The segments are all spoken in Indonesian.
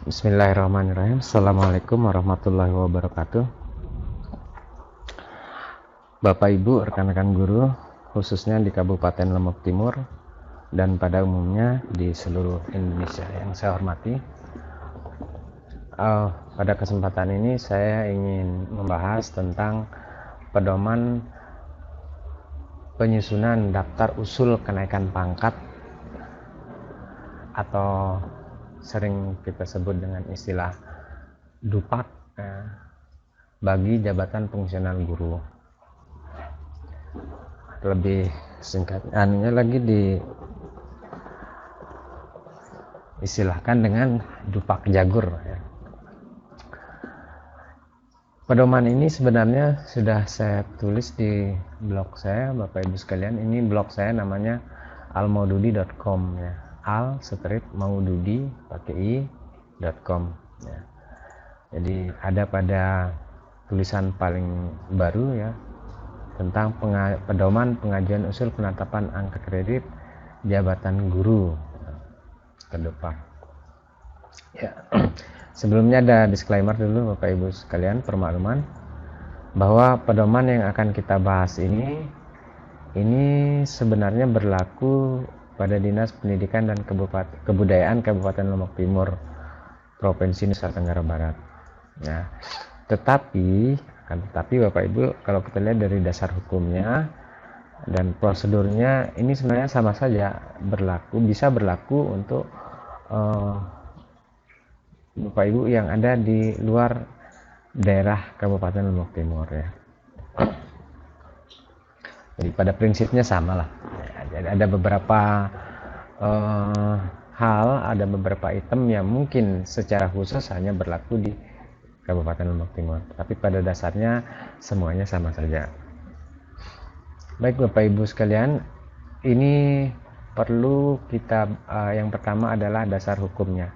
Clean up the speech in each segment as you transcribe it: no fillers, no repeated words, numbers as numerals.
Bismillahirrahmanirrahim. Assalamualaikum warahmatullahi wabarakatuh. Bapak Ibu, rekan-rekan guru, khususnya di Kabupaten Lombok Timur dan pada umumnya di seluruh Indonesia yang saya hormati. Pada kesempatan ini saya ingin membahas tentang pedoman penyusunan daftar usul kenaikan pangkat atau sering kita sebut dengan istilah DUPAK bagi jabatan fungsional guru. Lebih singkat lagi diistilahkan dengan DUPAK Jagur ya. Pedoman ini sebenarnya sudah saya tulis di blog saya, Bapak Ibu sekalian. Ini blog saya namanya almaududi.com ya. al-maududi pakai i.com ya. Jadi ada pada tulisan paling baru ya tentang pedoman pengajuan usul penetapan angka kredit jabatan guru ke depan. Ya. Sebelumnya ada disclaimer dulu Bapak Ibu sekalian, permakluman bahwa pedoman yang akan kita bahas ini sebenarnya berlaku pada Dinas Pendidikan dan Kebudayaan Kabupaten Lombok Timur, Provinsi Nusa Tenggara Barat. Nah, tetapi Bapak Ibu, kalau kita lihat dari dasar hukumnya dan prosedurnya, ini sebenarnya sama saja bisa berlaku untuk Bapak Ibu yang ada di luar daerah Kabupaten Lombok Timur ya. Jadi pada prinsipnya sama lah. Jadi ada beberapa ada beberapa item yang mungkin secara khusus hanya berlaku di Kabupaten Lombok Timur, tapi pada dasarnya semuanya sama saja. Baik Bapak Ibu sekalian, ini perlu kita yang pertama adalah dasar hukumnya.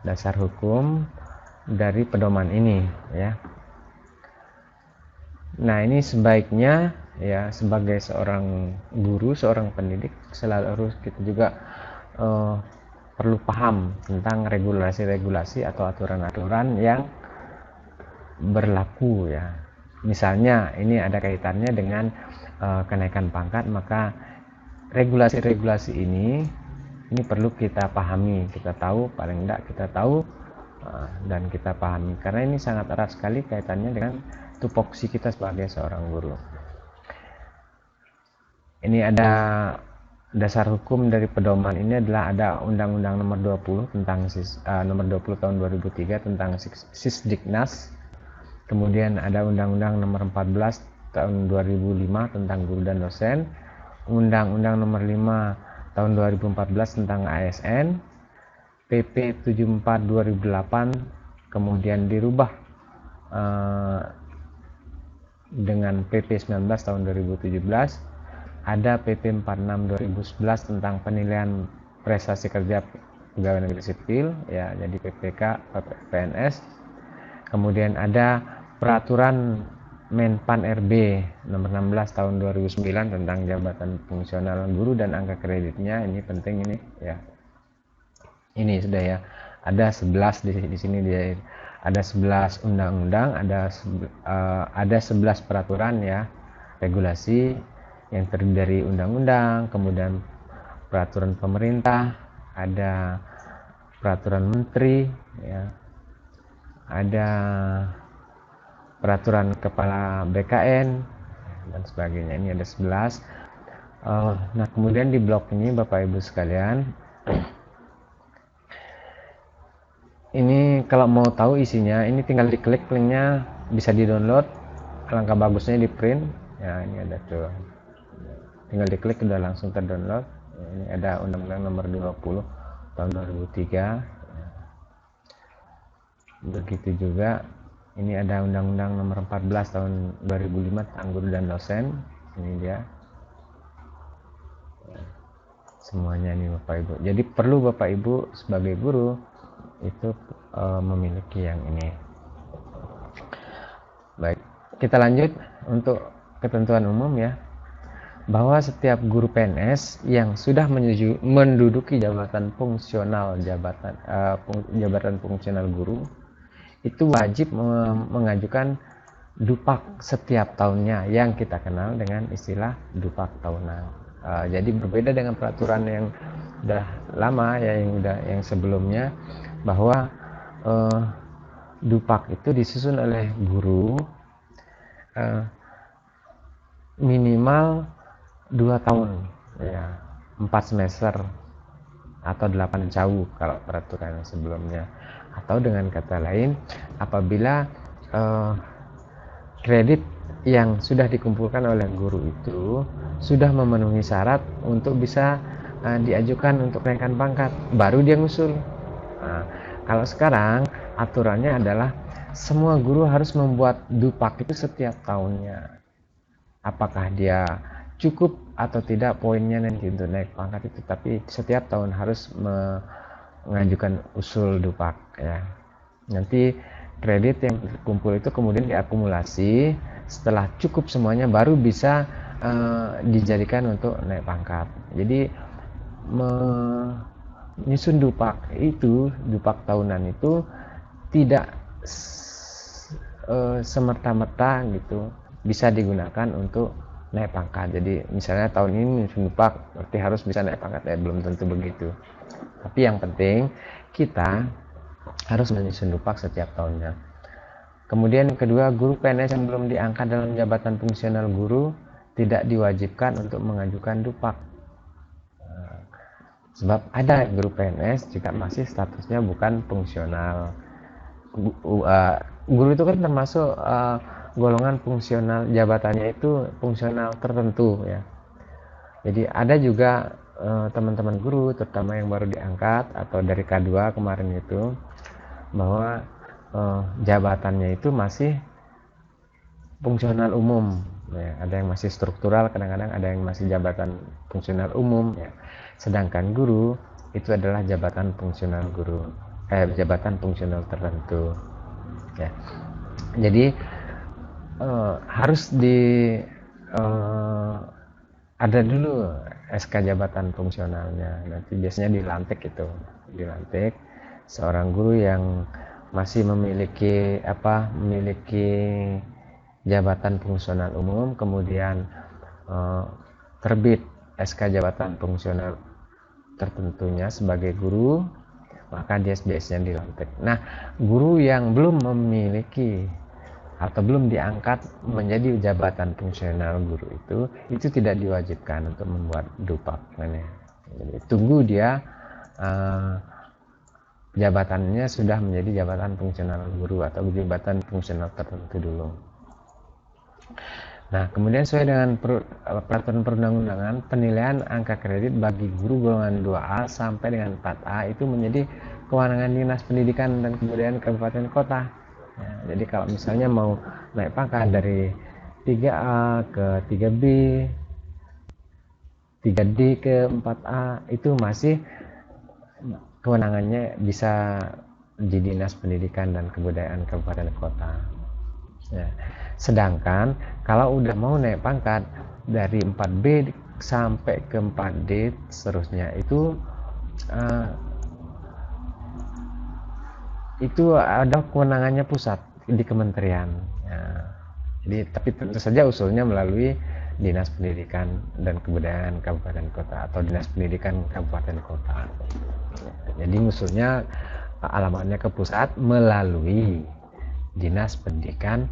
Dasar hukum dari pedoman ini ya. Nah, ini sebaiknya ya sebagai seorang guru, seorang pendidik selalu harus kita juga perlu paham tentang regulasi-regulasi atau aturan-aturan yang berlaku ya. Misalnya ini ada kaitannya dengan kenaikan pangkat, maka regulasi-regulasi ini perlu kita pahami, kita tahu, paling tidak kita tahu dan kita pahami, karena ini sangat erat sekali kaitannya dengan tupoksi kita sebagai seorang guru. Ini ada dasar hukum dari pedoman ini adalah ada Undang-Undang Nomor 20 tentang Nomor 20 tahun 2003 tentang Sisdiknas. Kemudian ada Undang-Undang Nomor 14 tahun 2005 tentang guru dan dosen, Undang-Undang Nomor 5 tahun 2014 tentang ASN, PP 74 2008 kemudian dirubah dengan PP 19 tahun 2017, ada PP 46 2011 tentang penilaian prestasi kerja pegawai negeri sipil ya, jadi PPK PNS. Kemudian ada peraturan Menpan RB nomor 16 tahun 2009 tentang jabatan fungsional guru dan angka kreditnya. Ini penting ini ya. Ini sudah ya. Ada 11 di sini dia ada 11 undang-undang, ada 11 peraturan ya, regulasi yang terdiri dari undang-undang, kemudian peraturan pemerintah, ada peraturan menteri ya. Ada peraturan kepala BKN dan sebagainya. Ini ada 11. Nah, kemudian di blog ini Bapak Ibu sekalian, ini kalau mau tahu isinya, ini tinggal diklik linknya, bisa di-download. Alangkah bagusnya di print. Ya, ini ada tuh. Tinggal diklik udah langsung terdownload. Ini ada Undang-Undang Nomor 20 tahun 2003. Begitu juga ini ada Undang-Undang Nomor 14 tahun 2005 tentang guru dan dosen. Ini dia semuanya ini Bapak Ibu. Jadi perlu Bapak Ibu sebagai guru itu memiliki yang ini. Baik, kita lanjut untuk ketentuan umum ya. bahwa setiap guru PNS yang sudah menduduki jabatan fungsional jabatan fungsional guru itu wajib mengajukan dupak setiap tahunnya yang kita kenal dengan istilah dupak tahunan. Jadi berbeda dengan peraturan yang udah lama ya, yang sebelumnya, bahwa dupak itu disusun oleh guru minimal 2 tahun ya, 4 semester atau 8 jauh kalau peraturan sebelumnya. Atau dengan kata lain, apabila kredit yang sudah dikumpulkan oleh guru itu sudah memenuhi syarat untuk bisa diajukan untuk kenaikan pangkat, baru dia ngusul. Nah, kalau sekarang aturannya adalah semua guru harus membuat dupak itu setiap tahunnya. Apakah dia cukup atau tidak poinnya nanti untuk naik pangkat itu, tapi setiap tahun harus mengajukan usul dupak ya. Nanti kredit yang terkumpul itu kemudian diakumulasi, setelah cukup semuanya baru bisa dijadikan untuk naik pangkat. Jadi menyusun dupak tahunan itu tidak semerta-merta gitu bisa digunakan untuk naik pangkat. Jadi misalnya tahun ini menyusun dupak berarti harus bisa naik pangkat, belum tentu begitu. Tapi yang penting kita harus menyusun dupak setiap tahunnya. Kemudian kedua, guru PNS yang belum diangkat dalam jabatan fungsional guru tidak diwajibkan untuk mengajukan dupak. Sebab ada guru PNS jika masih statusnya bukan fungsional. Guru itu kan termasuk golongan fungsional, jabatannya itu fungsional tertentu ya. Jadi ada juga teman-teman guru terutama yang baru diangkat atau dari K2 kemarin itu, bahwa jabatannya itu masih fungsional umum ya. Ada yang masih struktural, kadang-kadang ada yang masih jabatan fungsional umum ya. Sedangkan guru itu adalah jabatan fungsional jabatan fungsional tertentu ya. Jadi harus ada dulu SK jabatan fungsionalnya. Nanti biasanya dilantik seorang guru yang masih memiliki jabatan fungsional umum, kemudian terbit SK jabatan fungsional tertentunya sebagai guru, maka dia biasanya dilantik. Nah, guru yang belum memiliki atau belum diangkat menjadi jabatan fungsional guru itu tidak diwajibkan untuk membuat dupak. Jadi tunggu dia jabatannya sudah menjadi jabatan fungsional guru atau jabatan fungsional tertentu dulu. Nah, kemudian sesuai dengan peraturan perundang-undangan, penilaian angka kredit bagi guru golongan 2A sampai dengan 4A itu menjadi kewenangan Dinas Pendidikan dan Kebudayaan Kabupaten Kota. Ya, jadi kalau misalnya mau naik pangkat dari 3A ke 3B, 3D ke 4A, itu masih kewenangannya bisa di Dinas Pendidikan dan Kebudayaan Kabupaten Kota. Ya. Sedangkan kalau udah mau naik pangkat dari 4B sampai ke 4D seterusnya itu ada kewenangannya pusat di kementerian. Ya. Jadi tapi tentu saja usulnya melalui Dinas Pendidikan dan Kebudayaan Kabupaten Kota atau Dinas Pendidikan Kabupaten Kota. Jadi usulnya alamatnya ke pusat melalui Dinas Pendidikan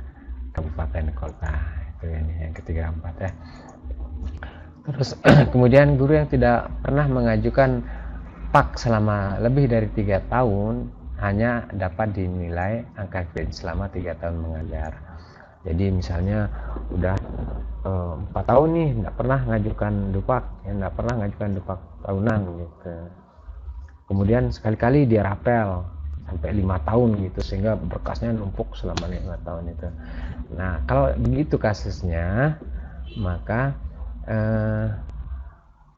Kabupaten Kota. Itu yang ketiga, 4 ya. Terus kemudian guru yang tidak pernah mengajukan PAK selama lebih dari 3 tahun hanya dapat dinilai angka kredit selama 3 tahun mengajar. Jadi misalnya udah 4 tahun nih nggak pernah ngajukan dupak, nggak pernah ngajukan dupak tahunan gitu. Kemudian sekali-kali dia rapel sampai 5 tahun gitu, sehingga berkasnya numpuk selama 5 tahun itu. Nah, kalau begitu kasusnya, maka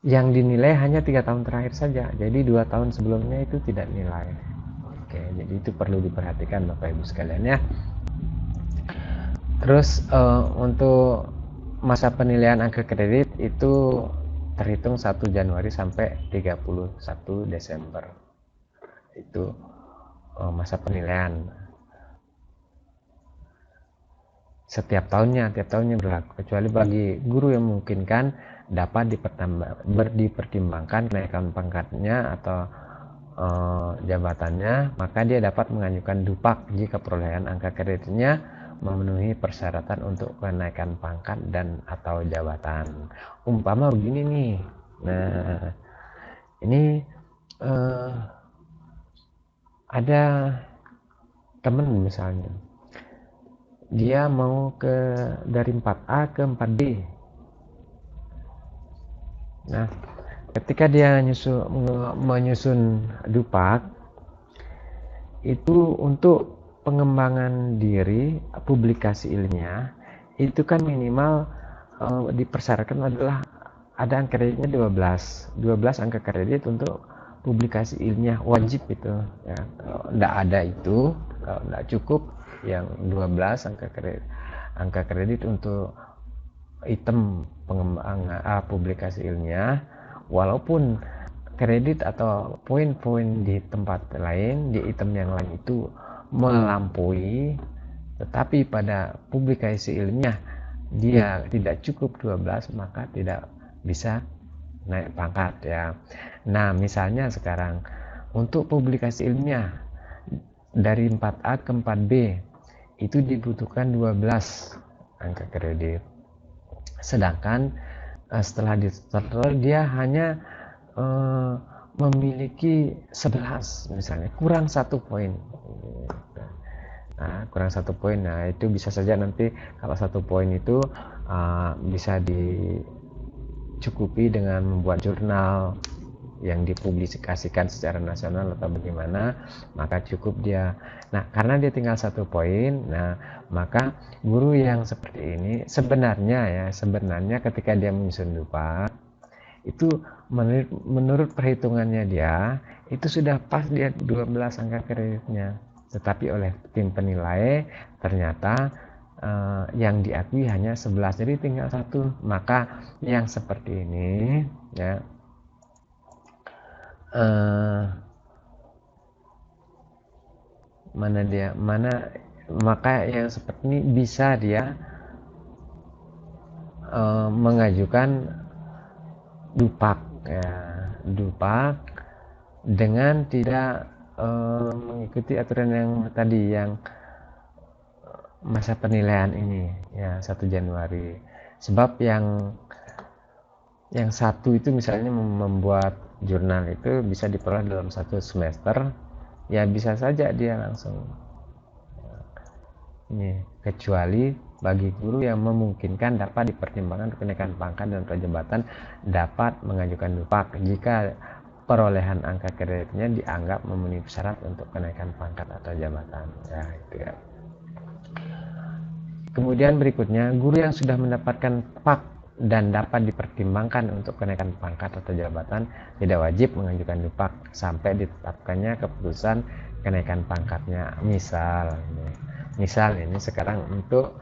yang dinilai hanya 3 tahun terakhir saja. Jadi 2 tahun sebelumnya itu tidak nilai. Oke, jadi itu perlu diperhatikan Bapak Ibu sekalian ya. Terus untuk masa penilaian angka kredit itu terhitung 1 Januari sampai 31 Desember. Itu masa penilaian. Tiap tahunnya berlaku, kecuali bagi guru yang memungkinkan dapat dipertimbangkan kenaikan pangkatnya atau jabatannya, maka dia dapat mengajukan dupak jika perolehan angka kreditnya memenuhi persyaratan untuk kenaikan pangkat dan atau jabatan. Umpama begini nih, nah ini ada temen misalnya, dia mau dari 4A ke 4B. Nah, ketika dia menyusun dupak, itu untuk pengembangan diri, publikasi ilmiah, itu kan minimal dipersyaratkan adalah ada angka kreditnya 12 angka kredit untuk publikasi ilmiah, wajib itu ya. Kalau tidak ada itu, kalau tidak cukup yang 12 angka kredit untuk item pengembangan publikasi ilmiah, walaupun kredit atau poin-poin di tempat lain, di item yang lain itu melampaui, tetapi pada publikasi ilmiah dia tidak cukup 12, maka tidak bisa naik pangkat ya. Nah, misalnya sekarang untuk publikasi ilmiah dari 4A ke 4B itu dibutuhkan 12 angka kredit. Sedangkan setelah dia hanya memiliki 11 misalnya, kurang 1 poin. Nah, kurang 1 poin. Nah, itu bisa saja nanti kalau 1 poin itu bisa dicukupi dengan membuat jurnal yang dipublikasikan secara nasional atau bagaimana, maka cukup dia. Nah, karena dia tinggal 1 poin, nah maka guru yang seperti ini sebenarnya ketika dia menyusun dupak itu menurut perhitungannya dia itu sudah pas dia 12 angka kreditnya, tetapi oleh tim penilai ternyata yang diakui hanya 11, jadi tinggal 1. Maka yang seperti ini ya, maka yang seperti ini bisa dia mengajukan dupak ya, dupak dengan tidak mengikuti aturan yang tadi, yang masa penilaian ini ya 1 Januari. Sebab yang satu itu misalnya membuat jurnal itu bisa diperoleh dalam 1 semester, ya bisa saja dia langsung ini, kecuali bagi guru yang memungkinkan dapat dipertimbangkan untuk kenaikan pangkat dan jabatan dapat mengajukan dupak jika perolehan angka kreditnya dianggap memenuhi syarat untuk kenaikan pangkat atau jabatan ya, itu ya. Kemudian berikutnya, guru yang sudah mendapatkan pak dan dapat dipertimbangkan untuk kenaikan pangkat atau jabatan tidak wajib mengajukan dupak sampai ditetapkannya keputusan kenaikan pangkatnya. Misal ini sekarang untuk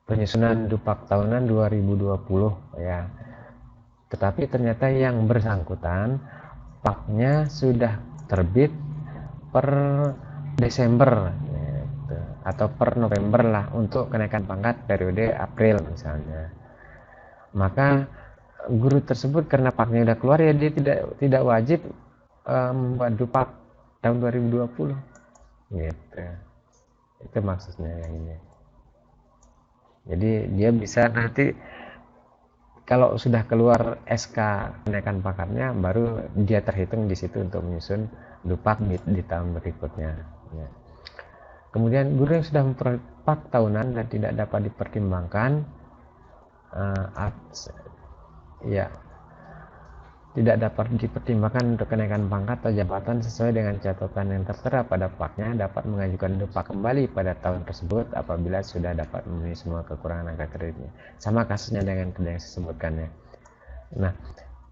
penyusunan dupak tahunan 2020 ya, tetapi ternyata yang bersangkutan paknya sudah terbit per Desember gitu, atau per November lah untuk kenaikan pangkat periode April misalnya. Maka guru tersebut karena paknya udah keluar ya dia tidak wajib membuat dupak tahun 2020 gitu. Itu maksudnya yang ini. Jadi dia bisa nanti kalau sudah keluar SK kenaikan pangkatnya, baru dia terhitung di situ untuk menyusun dupak di tahun berikutnya ya. Kemudian guru yang sudah memperoleh pak tahunan dan tidak dapat dipertimbangkan ya tidak dapat dipertimbangkan untuk kenaikan pangkat atau jabatan sesuai dengan catatan yang tertera pada paknya, dapat mengajukan dupak kembali pada tahun tersebut apabila sudah dapat memenuhi semua kekurangan angka kreditnya. Sama kasusnya dengan yang saya sebutkannya. Nah,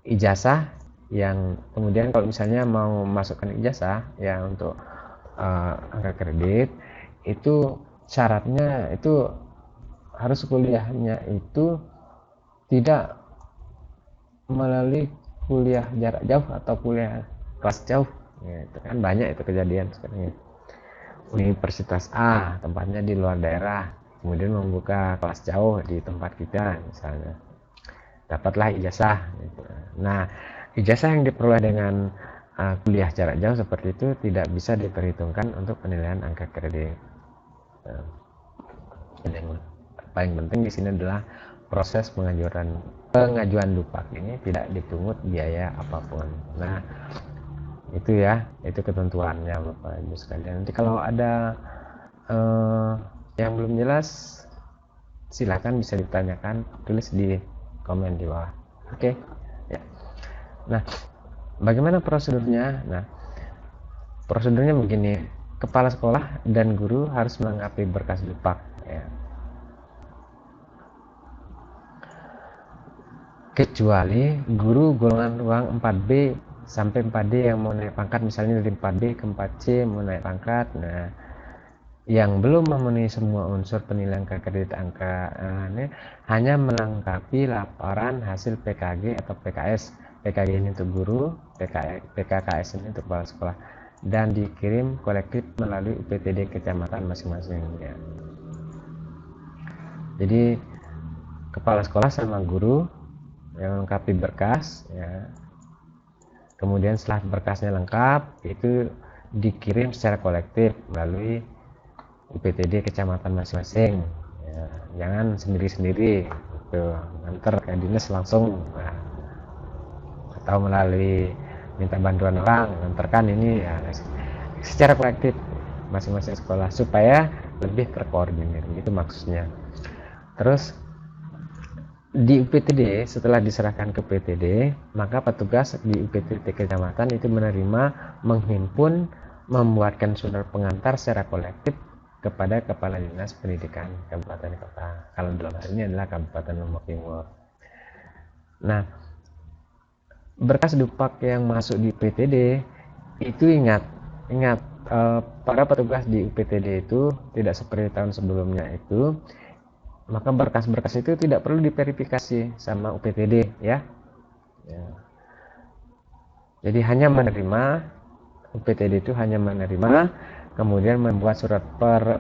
ijazah yang kemudian kalau misalnya mau masukkan ijazah ya untuk angka kredit, itu syaratnya itu harus kuliahnya itu tidak melalui kuliah jarak jauh atau kuliah kelas jauh, ya, itu kan banyak itu kejadian sekarang ya. Universitas A tempatnya di luar daerah, kemudian membuka kelas jauh di tempat kita misalnya, dapatlah ijazah gitu. Nah, ijazah yang diperoleh dengan kuliah jarak jauh seperti itu tidak bisa diperhitungkan untuk penilaian angka kredit. Yang paling penting di sini adalah proses pengajuan DUPAK ini tidak dipungut biaya apapun. Nah, itu ya, itu ketentuannya Bapak Ibu sekalian. Nanti kalau ada yang belum jelas, silakan bisa ditanyakan, tulis di komen di bawah. Oke. Ya. Nah, bagaimana prosedurnya? Nah, prosedurnya begini, kepala sekolah dan guru harus melengkapi berkas DUPAK ya. Kecuali guru golongan ruang 4B sampai 4D yang mau naik pangkat, misalnya dari 4B ke 4C mau naik pangkat, nah yang belum memenuhi semua unsur penilaian kredit angka ini hanya melengkapi laporan hasil PKG atau PKS. PKG ini untuk guru, PKKS ini untuk kepala sekolah, dan dikirim kolektif melalui UPTD kecamatan masing-masing ya. Jadi kepala sekolah sama guru yang melengkapi berkas ya. Kemudian setelah berkasnya lengkap, itu dikirim secara kolektif melalui UPTD kecamatan masing-masing ya. Jangan sendiri-sendiri gitu, nganter ke dinas langsung, nah, atau melalui minta bantuan orang nganterkan ini ya, secara kolektif masing-masing sekolah supaya lebih terkoordinir, itu maksudnya. Terus di UPTD setelah diserahkan ke PTD, maka petugas di UPTD kecamatan itu menerima, menghimpun, membuatkan surat pengantar secara kolektif kepada Kepala Dinas Pendidikan Kabupaten Kota. Kalau dalam hal ini adalah Kabupaten Lombok Timur. Nah, berkas DUPAK yang masuk di PTD itu ingat para petugas di UPTD itu tidak seperti tahun sebelumnya itu, maka berkas-berkas itu tidak perlu diverifikasi sama UPTD ya. Jadi hanya menerima, UPTD itu hanya menerima, kemudian membuat surat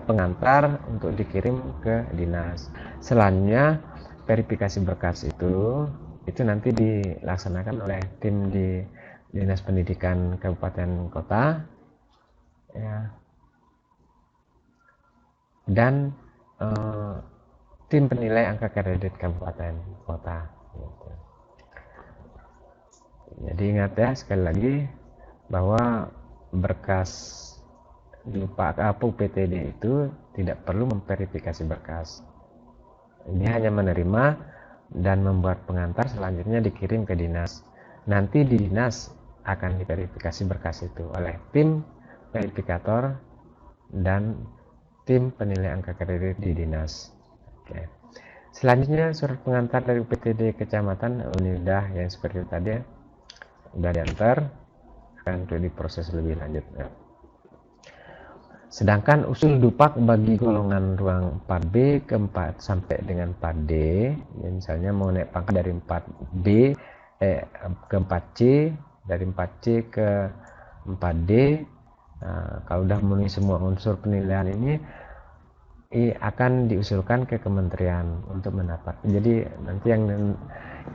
pengantar untuk dikirim ke dinas. Selanjutnya verifikasi berkas itu nanti dilaksanakan oleh tim di Dinas Pendidikan Kabupaten Kota ya, dan tim penilai angka kredit kabupaten kota gitu. Jadi ingat ya, sekali lagi bahwa berkas DUPAK UPTD itu tidak perlu memverifikasi berkas. Ini hanya menerima dan membuat pengantar, selanjutnya dikirim ke dinas. Nanti di dinas akan diverifikasi berkas itu oleh tim verifikator dan tim penilai angka kredit di dinas. Oke. Selanjutnya surat pengantar dari UPTD kecamatan Unida yang seperti tadi ya, sudah diantar, akan diproses lebih lanjut ya. Sedangkan usul DUPAK bagi golongan ruang 4B ke 4 sampai dengan 4D ya, misalnya mau naik pangkat dari 4B ke 4C, dari 4C ke 4D, nah, kalau sudah memenuhi semua unsur penilaian ini akan diusulkan ke kementerian untuk mendapat. Jadi nanti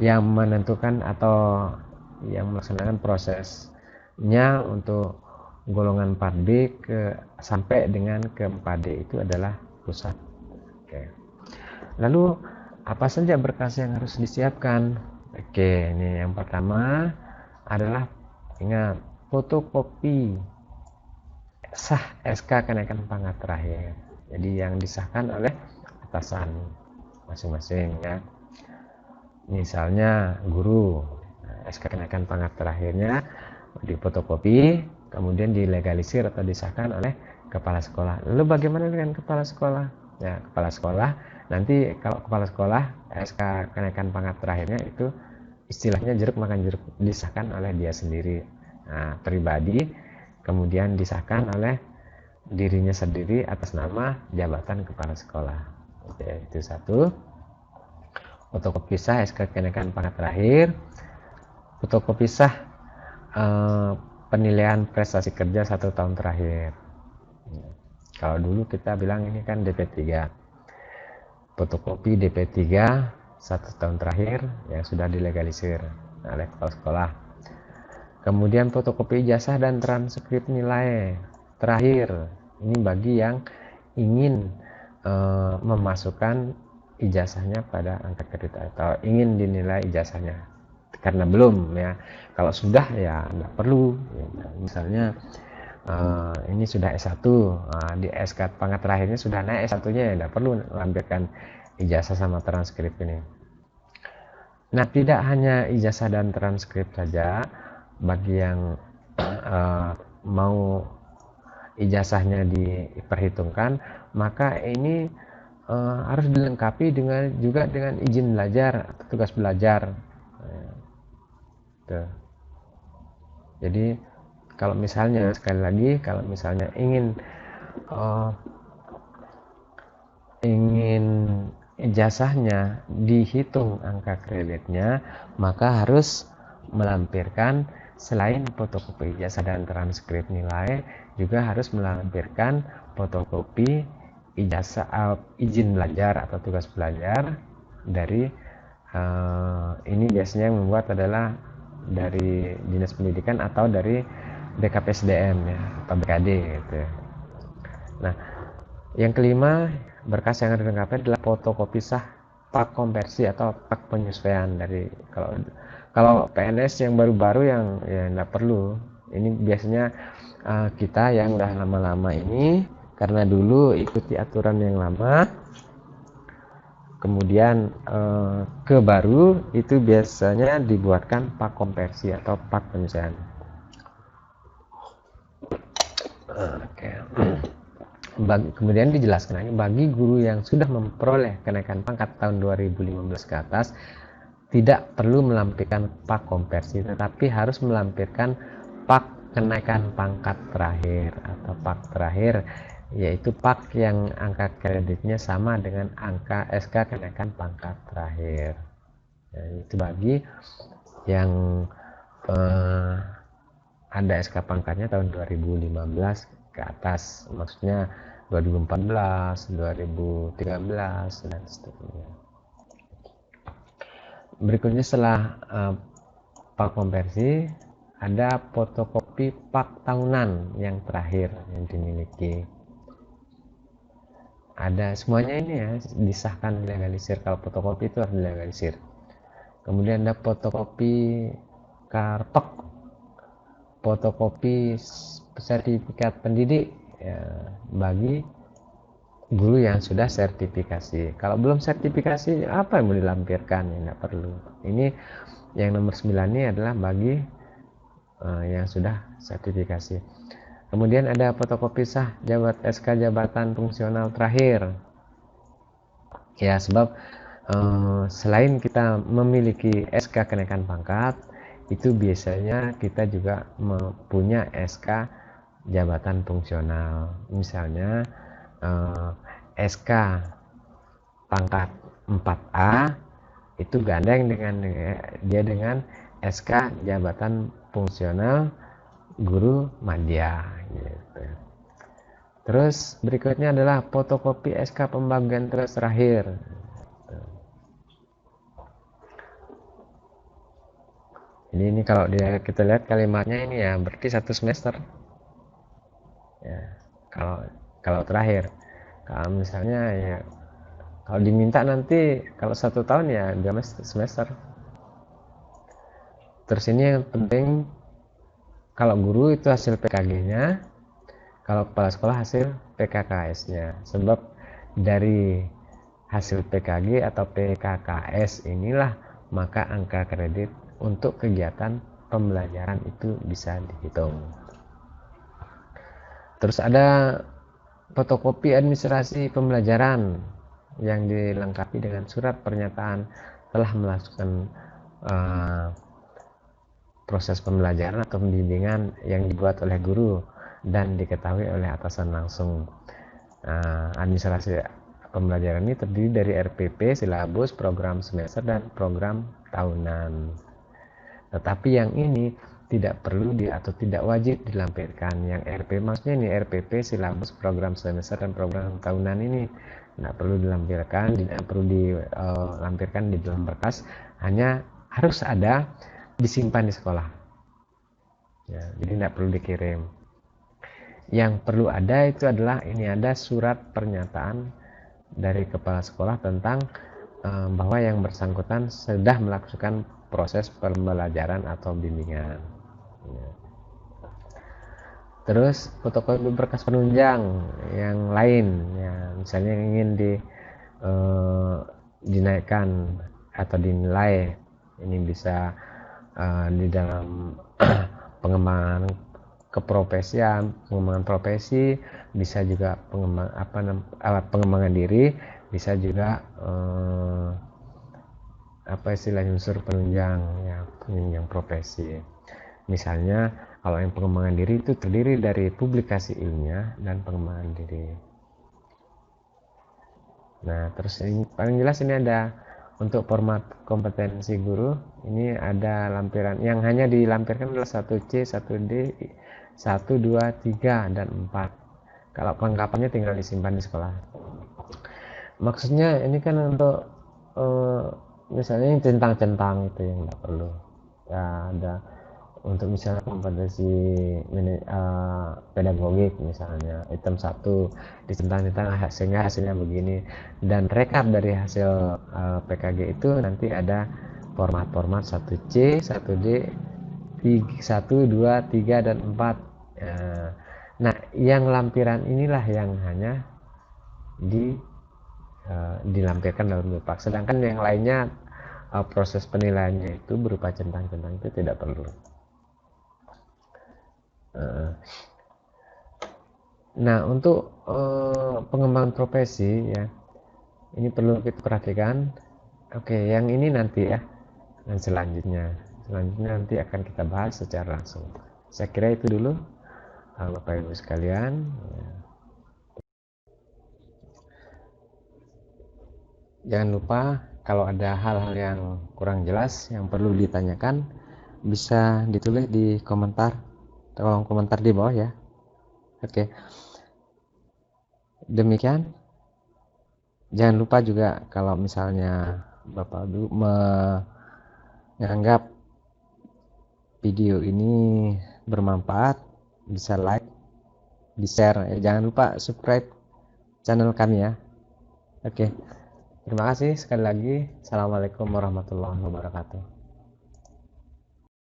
yang menentukan atau yang melaksanakan prosesnya untuk golongan 4B sampai dengan ke 4D itu adalah pusat. Oke. Lalu apa saja berkas yang harus disiapkan? Oke, ini yang pertama adalah ingat fotokopi sah SK kenaikan pangkat terakhir. Jadi yang disahkan oleh atasan masing-masing ya. Misalnya guru, SK kenaikan pangkat terakhirnya difotokopi, kemudian dilegalisir atau disahkan oleh kepala sekolah. Lalu bagaimana dengan kepala sekolah? Ya, kepala sekolah nanti kalau kepala sekolah SK kenaikan pangkat terakhirnya itu istilahnya jeruk makan jeruk, disahkan oleh dia sendiri. Nah, pribadi, kemudian disahkan oleh dirinya sendiri atas nama jabatan kepala sekolah yaitu satu, fotokopi sah SK kenaikan pangkat terakhir, fotokopi sah penilaian prestasi kerja 1 tahun terakhir. Kalau dulu kita bilang ini kan DP3, fotokopi DP3 1 tahun terakhir yang sudah dilegalisir oleh kepala sekolah. Kemudian fotokopi ijazah dan transkrip nilai terakhir, ini bagi yang ingin memasukkan ijazahnya pada angka kredit atau ingin dinilai ijazahnya, karena belum ya. Kalau sudah ya nggak perlu ya. Misalnya ini sudah S1, di SK pangkat terakhirnya sudah naik S1-nya, ya nggak perlu melampirkan ijazah sama transkrip ini. Nah, tidak hanya ijazah dan transkrip saja, bagi yang mau ijazahnya diperhitungkan, maka ini harus dilengkapi juga dengan izin belajar atau tugas belajar. Tuh. Jadi kalau misalnya, sekali lagi, kalau misalnya ingin ijazahnya dihitung angka kreditnya, maka harus melampirkan selain fotokopi ijazah dan transkrip nilai, juga harus melampirkan fotokopi ijazah izin belajar atau tugas belajar dari ini biasanya yang membuat adalah dari Dinas Pendidikan atau dari BKPSDM ya, atau BKD gitu ya. Nah, yang kelima, berkas yang harus dilengkapi adalah fotokopi sah pak konversi atau pak penyesuaian. Dari kalau PNS yang baru-baru yang ya nggak perlu. Ini biasanya kita yang udah lama-lama ini, karena dulu ikuti aturan yang lama, kemudian ke baru, itu biasanya dibuatkan pak konversi atau pak penyesuaian. Kemudian dijelaskan lagi, bagi guru yang sudah memperoleh kenaikan pangkat tahun 2015 ke atas, tidak perlu melampirkan pak konversi, tetapi harus melampirkan pak kenaikan pangkat terakhir atau pak terakhir, yaitu pak yang angka kreditnya sama dengan angka SK kenaikan pangkat terakhir. Ya, itu bagi yang ada SK pangkatnya tahun 2015 ke atas, maksudnya 2014, 2013 dan seterusnya. Berikutnya setelah pak konversi, ada fotokopi pak tahunan yang terakhir yang dimiliki. Ada semuanya ini ya, disahkan dilegalisir. Kalau fotokopi itu harus dilegalisir. Kemudian ada fotokopi karpek, fotokopi sertifikat pendidik ya, bagi guru yang sudah sertifikasi. Kalau belum sertifikasi, apa yang mau dilampirkan? Ya nggak perlu. Ini yang nomor 9 ini adalah bagi yang sudah sertifikasi. Kemudian ada fotokopi sah SK jabatan fungsional terakhir. Ya, sebab selain kita memiliki SK kenaikan pangkat, itu biasanya kita juga mempunyai SK jabatan fungsional. Misalnya SK pangkat 4A itu gandeng dengan SK jabatan fungsional guru madya gitu. Terus berikutnya adalah fotokopi SK pembagian tugas terakhir. Ini kalau kita lihat kalimatnya ini ya, berarti 1 semester. Ya, kalau terakhir. Kalau misalnya ya, kalau diminta nanti kalau 1 tahun ya 2 semester. Terus ini yang penting, kalau guru itu hasil PKG-nya, kalau kepala sekolah hasil PKKS-nya. Sebab dari hasil PKG atau PKKS inilah maka angka kredit untuk kegiatan pembelajaran itu bisa dihitung. Terus ada fotokopi administrasi pembelajaran yang dilengkapi dengan surat pernyataan telah melakukan proses pembelajaran atau pembimbingan yang dibuat oleh guru dan diketahui oleh atasan langsung. Administrasi pembelajaran ini terdiri dari RPP, silabus, program semester, dan program tahunan. Tetapi yang ini tidak perlu atau tidak wajib dilampirkan. Yang RP maksudnya ini RPP, silabus, program semester, dan program tahunan ini tidak perlu dilampirkan, tidak perlu dilampirkan di dalam berkas, hanya harus ada, disimpan di sekolah. Ya, jadi tidak perlu dikirim. Yang perlu ada itu adalah ini, ada surat pernyataan dari kepala sekolah tentang bahwa yang bersangkutan sudah melakukan proses pembelajaran atau bimbingan. Ya. Terus fotokopi berkas penunjang yang lain, ya, misalnya ingin dinaikkan atau dinilai, ini bisa di dalam pengembangan keprofesian, pengembangan profesi, bisa juga pengembangan diri, bisa juga istilahnya unsur penunjang, ya, penunjang profesi. Misalnya kalau yang pengembangan diri itu terdiri dari publikasi ilmiah dan pengembangan diri. Nah, terus ini paling jelas ini ada untuk format kompetensi guru, ini ada lampiran yang hanya dilampirkan adalah 1C, 1D, 1, 2, 3, dan 4. Kalau kelengkapannya tinggal disimpan di sekolah. Maksudnya ini kan untuk misalnya yang centang-centang itu yang tidak perlu. Ya, ada untuk misalnya kompetensi pedagogik, misalnya item 1 dicentang-centang sehingga hasilnya begini, dan rekap dari hasil PKG itu nanti ada format-format 1C, 1D, 1, 2, 3, dan 4. Nah, yang lampiran inilah yang hanya dilampirkan dalam BPAK, sedangkan yang lainnya proses penilaiannya itu berupa centang-centang itu tidak perlu. Nah, untuk pengembangan profesi, ya, ini perlu kita perhatikan. Oke, yang ini nanti ya, dan selanjutnya nanti akan kita bahas secara langsung. Saya kira itu dulu, Bapak Ibu sekalian. Jangan lupa kalau ada hal-hal yang kurang jelas yang perlu ditanyakan, bisa ditulis di komentar, kolom komentar di bawah ya. Oke. Demikian. Jangan lupa juga kalau misalnya Bapak Ibu menganggap video ini bermanfaat, bisa like, di share. Jangan lupa subscribe channel kami ya. Oke. Terima kasih sekali lagi. Assalamualaikum warahmatullahi wabarakatuh.